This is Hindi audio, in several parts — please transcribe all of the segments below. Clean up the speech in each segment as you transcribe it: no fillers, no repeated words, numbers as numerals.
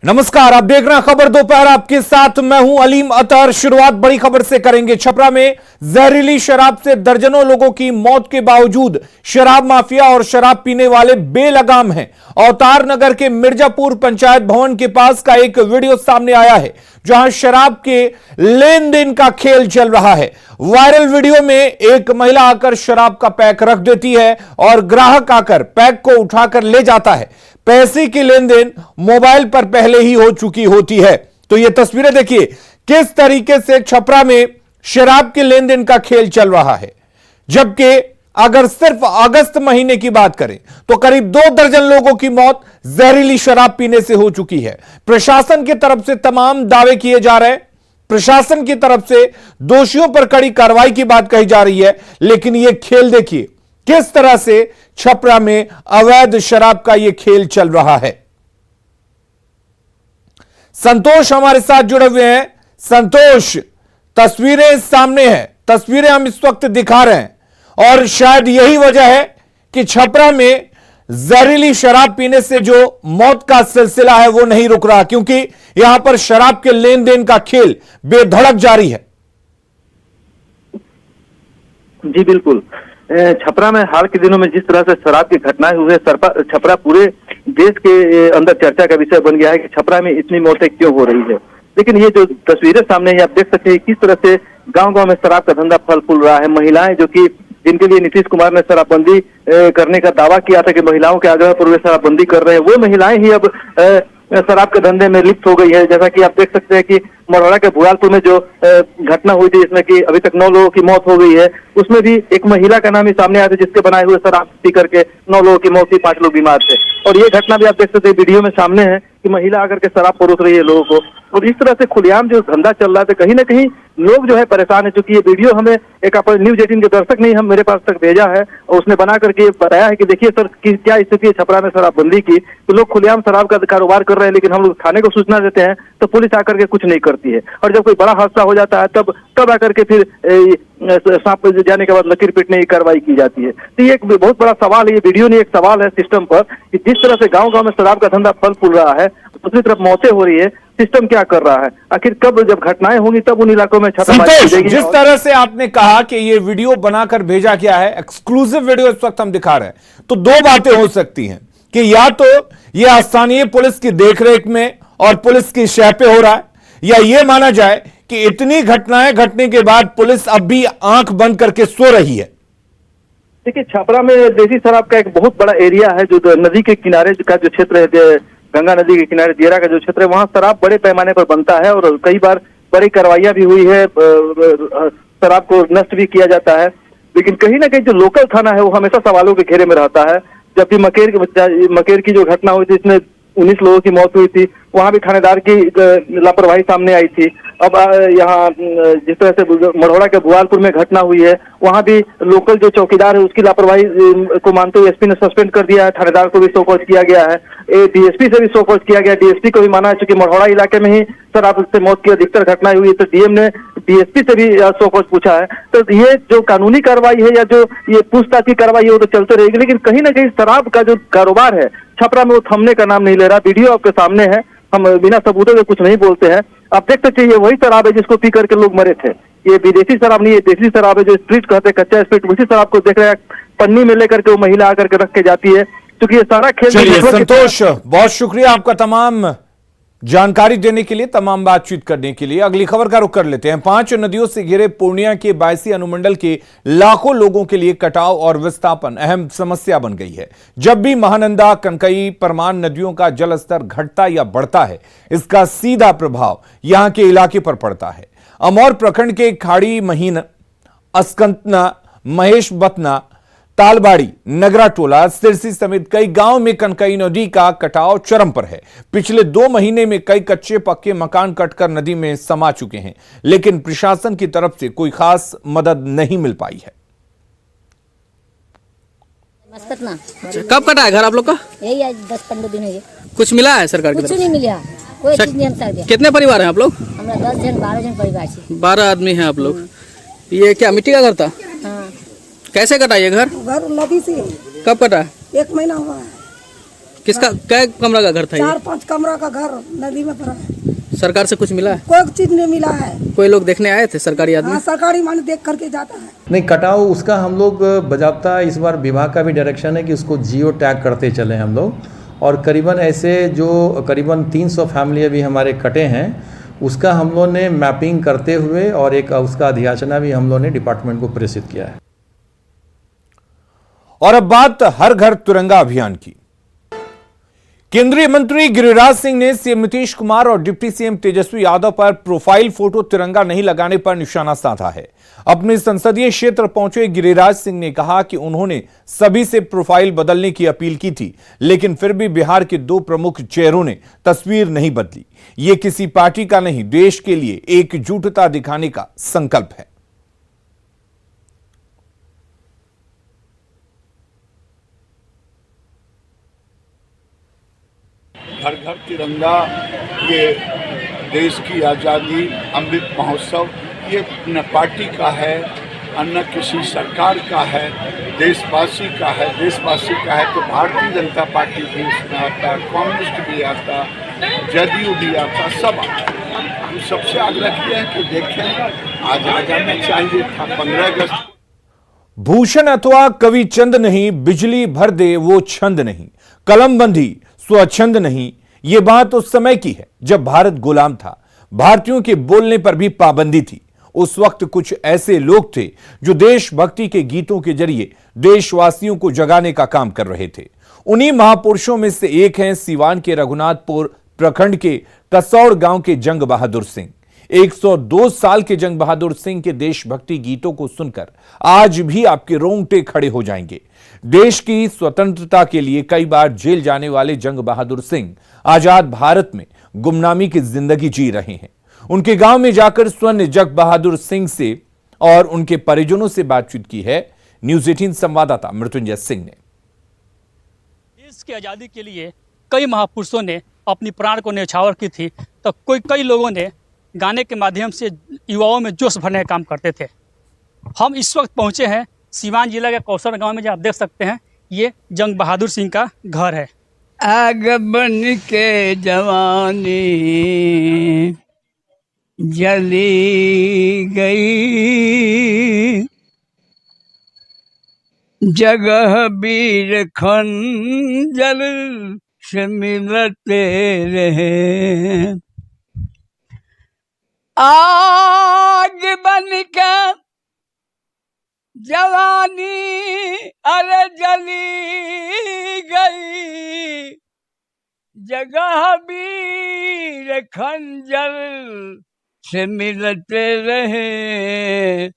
नमस्कार, आप देख रहे हैं खबर दोपहर, आपके साथ मैं हूं अलीम अतर। शुरुआत बड़ी खबर से करेंगे। छपरा में जहरीली शराब से दर्जनों लोगों की मौत के बावजूद शराब माफिया और शराब पीने वाले बेलगाम हैं। अवतार नगर के मिर्जापुर पंचायत भवन के पास का एक वीडियो सामने आया है जहां शराब के लेन देन का खेल चल रहा है। वायरल वीडियो में एक महिला आकर शराब का पैक रख देती है और ग्राहक आकर पैक को उठाकर ले जाता है। पैसे की लेन देन मोबाइल पर पहले ही हो चुकी होती है। तो यह तस्वीरें देखिए किस तरीके से छपरा में शराब के लेन देन का खेल चल रहा है। जबकि अगर सिर्फ अगस्त महीने की बात करें तो करीब 2 दर्जन लोगों की मौत जहरीली शराब पीने से हो चुकी है। प्रशासन की तरफ से तमाम दावे किए जा रहे हैं, प्रशासन की तरफ से दोषियों पर कड़ी कार्रवाई की बात कही जा रही है, लेकिन यह खेल देखिए किस तरह से छपरा में अवैध शराब का यह खेल चल रहा है। संतोष हमारे साथ जुड़े हुए हैं। संतोष, तस्वीरें सामने हैं, तस्वीरें हम इस वक्त दिखा रहे हैं और शायद यही वजह है कि छपरा में जहरीली शराब पीने से जो मौत का सिलसिला है वो नहीं रुक रहा, क्योंकि यहां पर शराब के लेन देन का खेल बेधड़क जारी है। जी बिल्कुल, छपरा में हाल के दिनों में जिस तरह से शराब की घटनाएं हुई है, छपरा पूरे देश के अंदर चर्चा का विषय बन गया है कि छपरा में इतनी मौतें क्यों हो रही है। लेकिन ये जो तस्वीरें सामने है, आप देख सकते हैं किस तरह से गांव-गांव में शराब का धंधा फल फूल रहा है। महिलाएं जो कि जिनके लिए नीतीश कुमार ने शराबबंदी करने का दावा किया था कि महिलाओं के आग्रह पर वे शराबबंदी कर रहे हैं, वो महिलाएं ही अब शराब के धंधे में लिप्त हो गई है। जैसा कि आप देख सकते हैं कि मढ़ौरा के भुआलपुर में जो घटना हुई थी जिसमें कि अभी तक 9 लोगों की मौत हो गई है, उसमें भी एक महिला का नाम ही सामने आया था जिसके बनाए हुए शराब पी करके 9 लोगों की मौत हुई, 5 लोग बीमार थे। और ये घटना भी आप देख सकते हैं वीडियो में सामने है कि महिला आकर के शराब परोस रही है लोगों को। और इस तरह से खुलेआम जो धंधा चल रहा है, कहीं ना कहीं लोग जो है परेशान है। चूंकि ये वीडियो हमें एक न्यूज 18 के दर्शक ने हम मेरे पास तक भेजा है और उसने बना करके बताया है कि देखिए सर कि क्या स्थिति है छपरा में शराबबंदी की, तो लोग खुलेआम शराब का कारोबार कर रहे हैं, लेकिन हम लोग थाने को सूचना देते हैं तो पुलिस आकर के कुछ नहीं करती है। और जब कोई बड़ा हादसा हो जाता है तब आकर के फिर सांप जाने के बाद लकीर पीटने की कार्रवाई की जाती है। तो ये एक बहुत बड़ा सवाल है, ये वीडियो नहीं एक सवाल है सिस्टम पर कि जिस तरह से गांव-गांव में शराब का धंधा फल फूल रहा है, दूसरी तरफ मौतें हो रही है, सिस्टम क्या कर रहा है। आखिर कब जब घटनाएं होंगी तब उन इलाकों में छापेमारी की जाएगी। जिस तरह से आपने कहा कि ये वीडियो बनाकर भेजा गया है, एक्सक्लूसिव वीडियो इस वक्त हम दिखा रहे हैं, तो 2 बातें हो सकती हैं कि या तो ये स्थानीय पुलिस की देखरेख में और पुलिस की शह पे हो रहा है, या ये माना जाए कि इतनी घटनाएं घटने के बाद पुलिस अब भी आंख बंद करके सो रही है। देखिए, छपरा में देसी शराब का एक बहुत बड़ा एरिया है जो नदी के किनारे का जो क्षेत्र है, गंगा नदी के किनारे दियरा का जो क्षेत्र है, वहाँ शराब बड़े पैमाने पर बनता है और कई बार बड़ी कार्रवाइयां भी हुई है, शराब को नष्ट भी किया जाता है। लेकिन कहीं ना कहीं जो लोकल थाना है वो हमेशा सवालों के घेरे में रहता है। जब भी मकेर की जो घटना हुई थी इसमें 19 लोगों की मौत हुई थी, वहां भी थानेदार की लापरवाही सामने आई थी। अब यहाँ जिस तरह से मढ़ौरा के भुआलपुर में घटना हुई है, वहां भी लोकल जो चौकीदार है उसकी लापरवाही को मानते हुए एसपी ने सस्पेंड कर दिया है, थानेदार को भी शोकॉज किया गया है, डीएसपी से भी शोकॉज किया गया, डीएसपी को भी माना है। चूंकि मढ़ौरा इलाके में ही शराब से मौत की अधिकतर घटनाएं हुई, तो डीएम ने डीएसपी से भी शोकॉज पूछा है। तो ये जो कानूनी कार्रवाई है या जो ये पूछताछ की कार्रवाई है वो तो चलते रहेगी, लेकिन कहीं ना कहीं शराब का जो कारोबार है छपरा में वो थमने का नाम नहीं ले रहा। वीडियो आपके सामने है, हम बिना सबूतों के कुछ नहीं बोलते हैं। आप देख सकते हैं ये वही शराब है जिसको पी करके लोग मरे थे। ये विदेशी शराब नहीं है, देसी शराब है जो स्प्रिट कहते हैं, कच्चा स्प्रिट। उसी शराब को देख रहे हैं पन्नी में लेकर के वो महिला आकर के रख के जाती है, क्योंकि ये सारा खेल। संतोष, बहुत शुक्रिया आपका तमाम जानकारी देने के लिए, तमाम बातचीत करने के लिए। अगली खबर का रुख कर लेते हैं। 5 नदियों से घिरे पूर्णिया के 22 अनुमंडल के लाखों लोगों के लिए कटाव और विस्थापन अहम समस्या बन गई है। जब भी महानंदा, कनकई, परमान नदियों का जलस्तर घटता या बढ़ता है, इसका सीधा प्रभाव यहां के इलाके पर पड़ता है। अमौर प्रखंड के खाड़ी महीन, अस्कंतना, महेश बतना, तालबाड़ी, नगरा टोला, सिरसी समेत कई गांव में कनकई नदी का कटाव चरम पर है। पिछले 2 महीने में कई कच्चे पक्के मकान कटकर नदी में समा चुके हैं, लेकिन प्रशासन की तरफ से कोई खास मदद नहीं मिल पाई है। कब कटा है घर आप लोग का? यही आज 10-15 दिन हुए। कुछ मिला है सरकार की तरफ कुछ नहीं मिला, कोई चीज नहीं हमसे दिया। कितने परिवार हैं आप लोग? हमरा 10 जन 12 जन परिवार से। 12 आदमी हैं आप लोग। ये क्या मिट्टी का घर था? हाँ। कैसे कटा ये घर? घर नदी से। कब कटा? 1 महीना हुआ है। किसका क्या कमरा का घर था ये? 4-5 कमरा का घर नदी में पड़ा है। सरकार से कुछ मिला है? कोई चीज नहीं मिला है। कोई लोग देखने आए थे सरकारी आदमी? हाँ, सरकारी माने देख करके जाता है। नहीं, कटाव उसका हम लोग बजाबता इस बार विभाग का भी डायरेक्शन है कि उसको जियो टैग करते चले हम लोग, और करीबन ऐसे जो करीबन 300 फैमिली अभी हमारे कटे हैं उसका हम लोग ने मैपिंग करते हुए और एक उसका अधियाचना भी हम लोग ने डिपार्टमेंट को प्रेषित किया है। और अब बात हर घर तिरंगा अभियान की। केंद्रीय मंत्री गिरिराज सिंह ने सीएम नीतीश कुमार और डिप्टी सीएम तेजस्वी यादव पर प्रोफाइल फोटो तिरंगा नहीं लगाने पर निशाना साधा है। अपने संसदीय क्षेत्र पहुंचे गिरिराज सिंह ने कहा कि उन्होंने सभी से प्रोफाइल बदलने की अपील की थी, लेकिन फिर भी बिहार के 2 प्रमुख चेहरों ने तस्वीर नहीं बदली। ये किसी पार्टी का नहीं, देश के लिए एकजुटता दिखाने का संकल्प है। घर घर तिरंगा, ये देश की आज़ादी अमृत महोत्सव, ये न पार्टी का है न किसी सरकार का है, देशवासी का है। देशवासी का है तो भारतीय जनता पार्टी भी उसमें आता, कम्युनिस्ट भी आता, जदयू भी आता, सब आता। हम सबसे आग्रह किया है कि देखें, आज आ जाना चाहिए था 15 अगस्त। भूषण अथवा कवि चंद नहीं, बिजली भर दे वो छंद नहीं, कलमबंदी स्वच्छंद नहीं। ये बात उस समय की है जब भारत गुलाम था, भारतीयों के बोलने पर भी पाबंदी थी। उस वक्त कुछ ऐसे लोग थे जो देशभक्ति के गीतों के जरिए देशवासियों को जगाने का काम कर रहे थे। उन्हीं महापुरुषों में से एक हैं सीवान के रघुनाथपुर प्रखंड के कसौड़ गांव के जंग बहादुर सिंह। 102 साल के जंग बहादुर सिंह के देशभक्ति गीतों को सुनकर आज भी आपके रोंगटे खड़े हो जाएंगे। देश की स्वतंत्रता के लिए कई बार जेल जाने वाले जंग बहादुर सिंह आजाद भारत में गुमनामी की जिंदगी जी रहे हैं। उनके गांव में जाकर स्वर्ण जंग बहादुर सिंह से और उनके परिजनों से बातचीत की है न्यूज़ 18 संवाददाता मृत्युंजय सिंह ने। देश की आज़ादी के लिए कई महापुरुषों ने अपनी प्राण को न्यौछावर की थी, तो कई लोगों ने गाने के माध्यम से युवाओं में जोश भरने का काम करते थे। हम इस वक्त पहुंचे हैं सीवान जिला के कौशल गांव में, जहाँ आप देख सकते हैं ये जंग बहादुर सिंह का घर है। आग बन के जवानी जली गई, जगह वीर खंजर से मिलते रहे। आग बन के जवानी अरे जली गई, जगह वीर खंजर से मिलते रहे।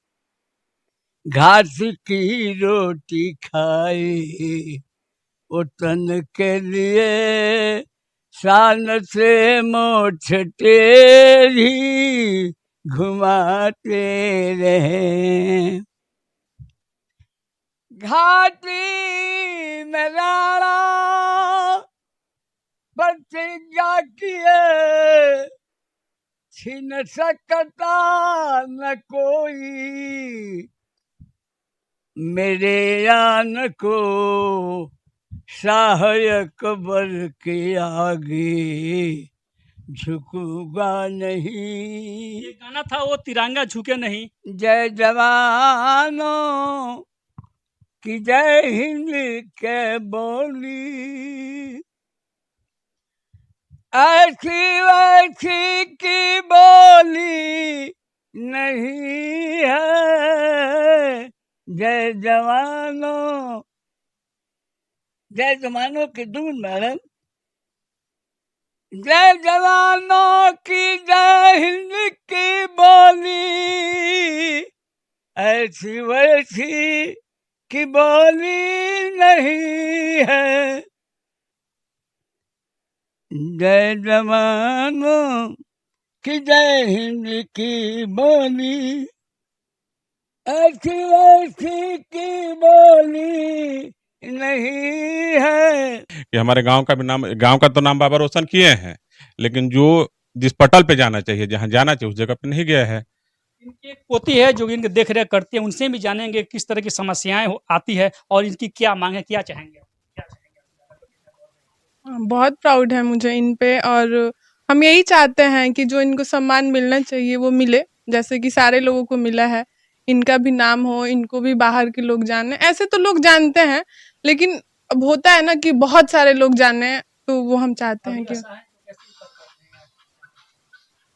घास की रोटी खाई उतन के लिए, शान से मोछ टेढ़ी घुमाते रहे। घाटी में राणा प्रतिज्ञा किए, छीन सकता न कोई मेरे आन को, सहायक बर के आगे झुकूंगा नहीं। ये गाना था वो तिरंगा झुके नहीं। जय जवानों की जय हिंद के बोली, ऐसी वैसी की बोली नहीं है। जय जवानों, जय जवानों की धून मैडम। जय जवानों की जय हिंद की बोली, ऐसी वैसी की बोली नहीं है। जय जवानों की जय हिंद की बोली, ऐसी वैसी की बोली नहीं है। कि हमारे गांव का भी नाम, गांव का तो नाम बाबा रोशन किए हैं, लेकिन जो जिस पटल पे जाना चाहिए, जहां जाना चाहिए उस जगह पे नहीं गया है। इनकी एक पोती है जो इनके देख रेख करती है, उनसे भी जानेंगे किस तरह की समस्याएं आती है और इनकी क्या मांग है, क्या चाहेंगे। बहुत प्राउड है मुझे इन पे, और हम यही चाहते हैं कि जो इनको सम्मान मिलना चाहिए वो मिले, जैसे कि सारे लोगों को मिला है। इनका भी नाम हो, इनको भी बाहर के लोग जाने। ऐसे तो लोग जानते हैं, लेकिन अब होता है ना कि बहुत सारे लोग जाने, तो वो हम चाहते हैं कि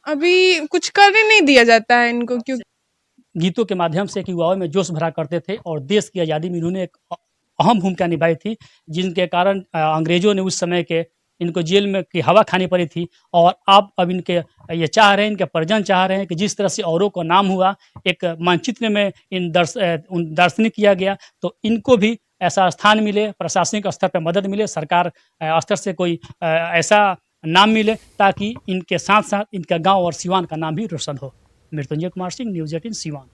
अभी कुछ करने नहीं दिया जाता है इनको, क्योंकि गीतों के माध्यम से युवाओं में जोश भरा करते थे और देश की आज़ादी में इन्होंने एक अहम भूमिका निभाई थी, जिनके कारण अंग्रेजों ने उस समय के इनको जेल में की हवा खानी पड़ी थी। और अब इनके ये चाह रहे हैं, इनके परिजन चाह रहे हैं कि जिस तरह से औरों को नाम हुआ, एक मानचित्र में दर्शनीय किया गया, तो इनको भी ऐसा स्थान मिले, प्रशासनिक स्तर पर मदद मिले, सरकार स्तर से कोई ऐसा नाम मिले, ताकि इनके साथ साथ इनका गांव और सिवान का नाम भी रोशन हो। मृत्युंजय कुमार सिंह, न्यूज़ 18 सिवान।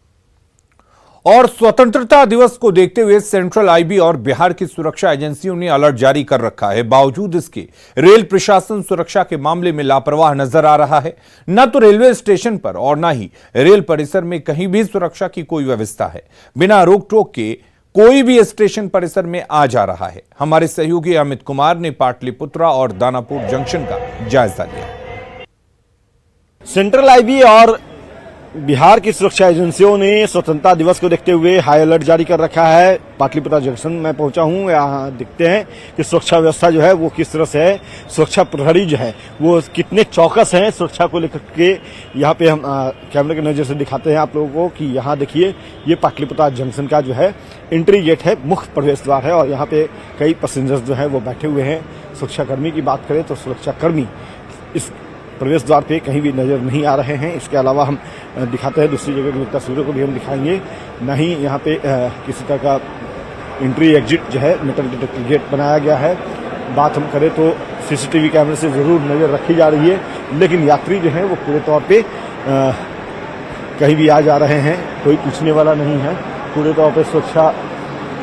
और स्वतंत्रता दिवस को देखते हुए सेंट्रल आईबी और बिहार की सुरक्षा एजेंसियों ने अलर्ट जारी कर रखा है। बावजूद इसके रेल प्रशासन सुरक्षा के मामले में लापरवाह नजर आ रहा है। न तो रेलवे स्टेशन पर और न ही रेल परिसर में कहीं भी सुरक्षा की कोई व्यवस्था है। बिना रोक टोक के कोई भी स्टेशन परिसर में आ जा रहा है। हमारे सहयोगी अमित कुमार ने पाटलिपुत्रा और दानापुर जंक्शन का जायजा लिया। सेंट्रल आईबी और बिहार की सुरक्षा एजेंसियों ने स्वतंत्रता दिवस को देखते हुए हाई अलर्ट जारी कर रखा है। पाटलिपुत्रा जंक्शन में पहुंचा हूं, यहाँ देखते हैं कि सुरक्षा व्यवस्था जो है वो किस तरह से है। सुरक्षा प्रहरी जो है वो कितने चौकस हैं सुरक्षा को लेकर के। यहाँ पे हम कैमरे की नजर से दिखाते हैं आप लोगों को कि यहाँ देखिए, ये पाटलिपुत्रा जंक्शन का जो है एंट्री गेट है, मुख्य प्रवेश द्वार है, और यहाँ पे कई पैसेंजर्स जो है वो बैठे हुए हैं। सुरक्षाकर्मी की बात करें तो सुरक्षाकर्मी इस प्रवेश द्वार पे कहीं भी नजर नहीं आ रहे हैं। इसके अलावा हम दिखाते हैं दूसरी जगह की तस्वीरों को भी हम दिखाएंगे। नहीं यहाँ पे किसी तरह का एंट्री एग्जिट जो है मेटल डिटेक्टर गेट बनाया गया है। बात हम करें तो सीसीटीवी कैमरे से जरूर नजर रखी जा रही है, लेकिन यात्री जो है वो पूरे तौर पे कहीं भी आ जा रहे हैं, कोई पूछने वाला नहीं है। पूरे तौर पे सुरक्षा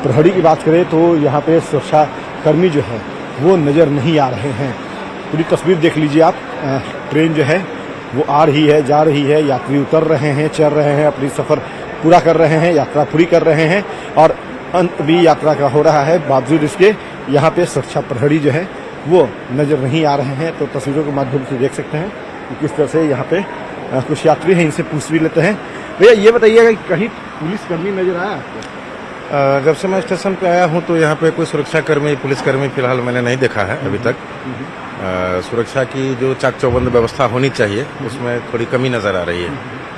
प्रहरी की बात करें तो यहाँ पे सुरक्षा कर्मी जो है वो नजर नहीं आ रहे हैं। पूरी तस्वीर देख लीजिए आप। ट्रेन जो है वो आ रही है, जा रही है, यात्री उतर रहे हैं, चल रहे हैं, अपनी सफर पूरा कर रहे हैं, यात्रा पूरी कर रहे हैं, और अंत भी यात्रा का हो रहा है। बावजूद इसके यहाँ पे सुरक्षा प्रहरी जो है वो नजर नहीं आ रहे हैं। तो तस्वीरों के माध्यम से देख सकते हैं कि किस तरह से यहाँ पे कुछ यात्री हैं, इनसे पूछ भी लेते हैं। भैया ये बताइएगा कि कहीं पुलिसकर्मी नजर आया आपको? जब से मैं स्टेशन पे आया हूँ तो यहाँ पे कोई सुरक्षाकर्मी, पुलिसकर्मी फिलहाल मैंने नहीं देखा है अभी तक। सुरक्षा की जो चाक चौबंद व्यवस्था होनी चाहिए उसमें थोड़ी कमी नजर आ रही है।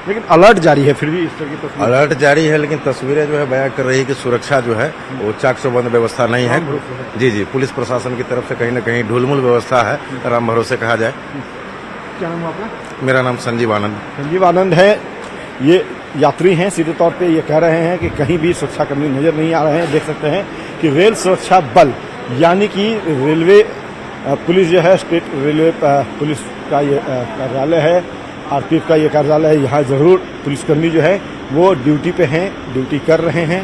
लेकिन अलर्ट जारी है, फिर भी इस तरह की तस्वीर अलर्ट जारी है, लेकिन तस्वीरें जो है बयां कर रही है कि सुरक्षा जो है वो चाक चौबंद व्यवस्था नहीं है। जी जी, पुलिस प्रशासन की तरफ से कहीं न कहीं ढुलमुल व्यवस्था है, राम भरोसे कहा जाए। क्या नाम है आपका? मेरा नाम संजीव आनंद। संजीव आनंद है। ये यात्री हैं, सीधे तौर पे ये कह रहे हैं कि कहीं भी सुरक्षाकर्मी नजर नहीं आ रहे हैं। देख सकते हैं कि रेल सुरक्षा बल यानी कि रेलवे पुलिस जो है, स्टेट रेलवे पुलिस का ये कार्यालय है, आरपीएफ का ये कार्यालय है। यहाँ जरूर पुलिसकर्मी जो है वो ड्यूटी पे हैं, ड्यूटी कर रहे हैं।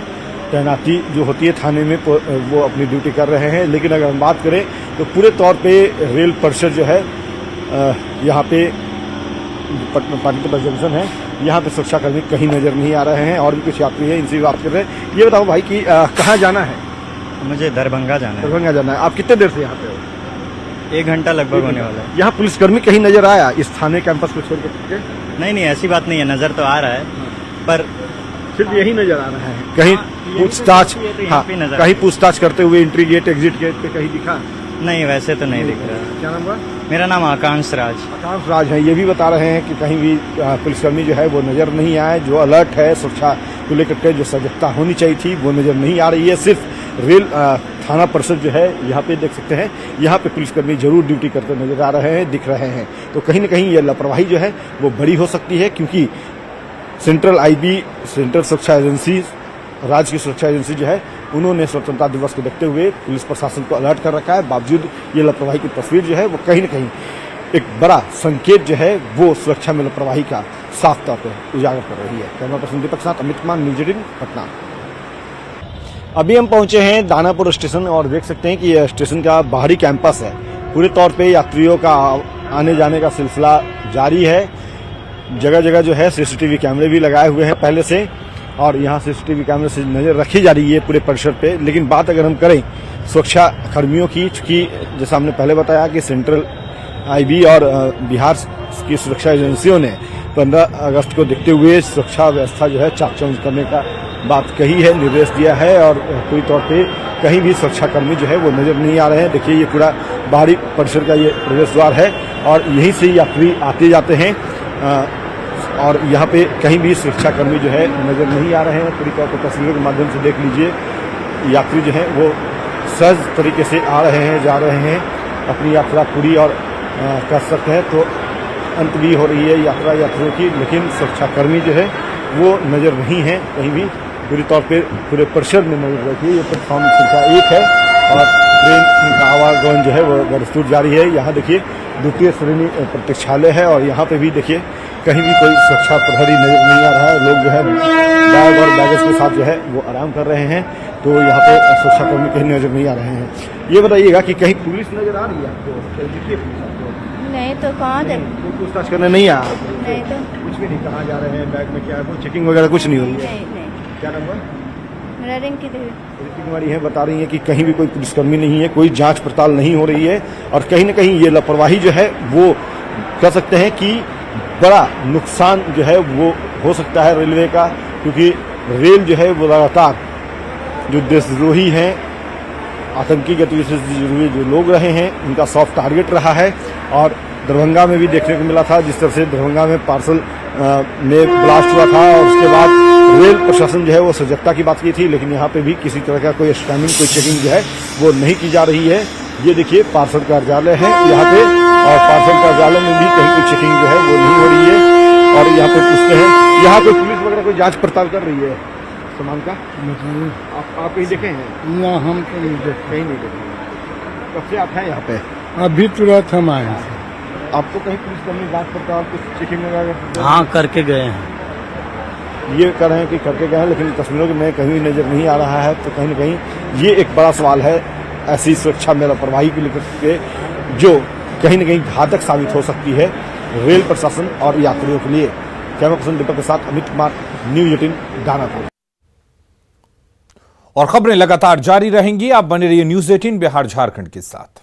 तैनाती जो होती है थाने में वो अपनी ड्यूटी कर रहे हैं। लेकिन अगर हम बात करें तो पूरे तौर पे रेल परिषद जो है यहाँ पे पाटलिपुत्रा जंक्शन है, यहाँ पे सुरक्षाकर्मी कहीं नजर नहीं आ रहे हैं। और भी कुछ यात्री हैं, इनसे भी बात कर रहे हैं। ये बताओ भाई कि कहाँ जाना है? मुझे दरभंगा जाना है। दरभंगा जाना है। आप कितने देर से यहाँ पे हो? 1 घंटा लगभग होने वाला है। यहाँ पुलिसकर्मी कहीं नजर आया इस थाने कैंपस को छोड़ के? नहीं, ऐसी बात नहीं है, नजर तो आ रहा है, पर सिर्फ यही नजर आ रहा है। कहीं पूछताछ, हाँ, कहीं पूछताछ करते हुए एंट्री गेट एग्जिट गेट पे कहीं दिखा? नहीं, वैसे तो नहीं दिख रहा। क्या नाम हुआ? मेरा नाम आकांश राज। आकांश राज है। ये भी बता रहे हैं कि कहीं भी पुलिसकर्मी जो है वो नजर नहीं आए। जो अलर्ट है सुरक्षा को लेकर के, जो सजगता होनी चाहिए थी, वो नजर नहीं आ रही है। सिर्फ रेल थाना परिषद जो है यहाँ पे देख सकते हैं, यहाँ पे पुलिसकर्मी जरूर ड्यूटी करते नजर आ रहे हैं, दिख रहे हैं। तो कहीं न कहीं ये लापरवाही जो है वो बड़ी हो सकती है, क्योंकि सेंट्रल आईबी, सेंट्रल सुरक्षा एजेंसी, राज्य की सुरक्षा एजेंसी जो है उन्होंने स्वतंत्रता दिवस को देखते हुए पुलिस प्रशासन को अलर्ट कर रखा है। बावजूद ये लापरवाही की तस्वीर जो है वो कहीं न कहीं एक बड़ा संकेत जो है वो सुरक्षा में लापरवाही का साफ तौर पर उजागर कर रही है। कैमरा पर्सन दीपक साथ अमित कुमार, न्यूज़ 18 पटना। अभी हम पहुंचे हैं दानापुर स्टेशन और देख सकते हैं कि यह स्टेशन का बाहरी कैंपस है। पूरे तौर पे यात्रियों का आने जाने का सिलसिला जारी है। जगह जगह जो है सीसीटीवी कैमरे भी लगाए हुए हैं पहले से, और यहाँ सीसीटीवी कैमरे से नजर रखी जा रही है पूरे परिसर पे। लेकिन बात अगर हम करें सुरक्षा कर्मियों की, चूंकि जैसा हमने पहले बताया कि सेंट्रल आईबी और बिहार की सुरक्षा एजेंसियों ने 15 अगस्त को देखते हुए सुरक्षा व्यवस्था जो है चाक चौबंद करने का बात कही है, निर्देश दिया है और पूरी तौर पे कहीं भी सुरक्षाकर्मी जो है वो नजर नहीं आ रहे हैं। देखिए ये पूरा बाहरी परिसर का ये प्रवेश द्वार है और यहीं से यात्री आते जाते हैं और यहाँ पे कहीं भी सुरक्षाकर्मी जो है नजर नहीं आ रहे हैं। पूरी तौर पर तस्वीरों के माध्यम से देख लीजिए, यात्री जो है वो सहज तरीके से आ रहे हैं, जा रहे हैं, अपनी यात्रा पूरी और कर सकते हैं। तो अंत भी हो रही है यात्रा यात्रियों की, लेकिन सुरक्षाकर्मी जो है वो नजर नहीं है कहीं भी। पूरी तौर पे पूरे परिसर में नजर रखिए। ये प्लेटफॉर्म संख्या 1 है और ट्रेन का आवागमन जो है वो बदस्तूर जारी है। यहाँ देखिए द्वितीय श्रेणी प्रतीक्षालय है और यहाँ पे भी देखिए कहीं भी कोई सुरक्षा प्रहरी नजर नहीं आ रहा है। लोग जो है बैग और बैगेज के साथ जो है वो आराम कर रहे हैं, तो यहाँ पे सुरक्षाकर्मी कहीं नजर नहीं आ रहे हैं। ये बताइएगा कि कहीं पुलिस नजर आ रही है आपको? नहीं तो कहाँ थे? पूछताछ करने नहीं आया? नहीं तो कुछ भी नहीं। कहाँ जा रहे हैं, बैग में क्या है, कोई चेकिंग वगैरह कुछ नहीं हो रही है? नहीं। क्या नंबर? मेरा रिंकी देवी। कुमारी है, बता रही है कि कहीं भी कोई पुलिसकर्मी नहीं है, कोई जांच पड़ताल नहीं हो रही है और कहीं न कहीं ये लापरवाही जो है वो कह सकते हैं कि बड़ा नुकसान जो है वो हो सकता है रेलवे का, क्योंकि रेल जो है वो लगातार जो देशद्रोही हैं, आतंकी गतिविधि से जुड़े जो लोग रहे हैं उनका सॉफ्ट टारगेट रहा है। और दरभंगा में भी देखने को मिला था जिस तरह से दरभंगा में पार्सल में ब्लास्ट हुआ था और उसके बाद रेल प्रशासन जो है वो सजगता की बात की थी, लेकिन यहाँ पे भी किसी तरह का कोई स्कैनिंग, कोई चेकिंग जो है वो नहीं की जा रही है। ये देखिए पार्सल कार्यालय है यहाँ पे और पार्सल कार्यालय में भी कहीं कोई चेकिंग जो है वो नहीं हो रही है और यहाँ पे पूछते हैं, यहाँ कोई पुलिस वगैरह कोई जाँच पड़ताल कर रही है सामान का? आप कहीं देखे हैं? ना, हम तो नहीं देखे। कहीं नहीं देखे। कब से आप हैं यहाँ पे? अभी तुरंत हम आए। आपको कहीं पुलिसकर्मी जांच पड़ताल कुछ चेकिंग वगैरह? हाँ, करके गए हैं। ये कह रहे हैं कि करके गए हैं, लेकिन तस्वीरों में कहीं नजर नहीं आ रहा है। तो कहीं न कहीं ये एक बड़ा सवाल है ऐसी सुरक्षा में लापरवाही को लेकर के, जो कहीं न कहीं घातक साबित हो सकती है रेल प्रशासन और यात्रियों के लिए। कैमरा पर्सन दीपक के साथ अमित कुमार, न्यूज़ 18 दानापुर। और खबरें लगातार जारी रहेंगी, आप बने रहिए न्यूज़ 18 बिहार झारखंड के साथ।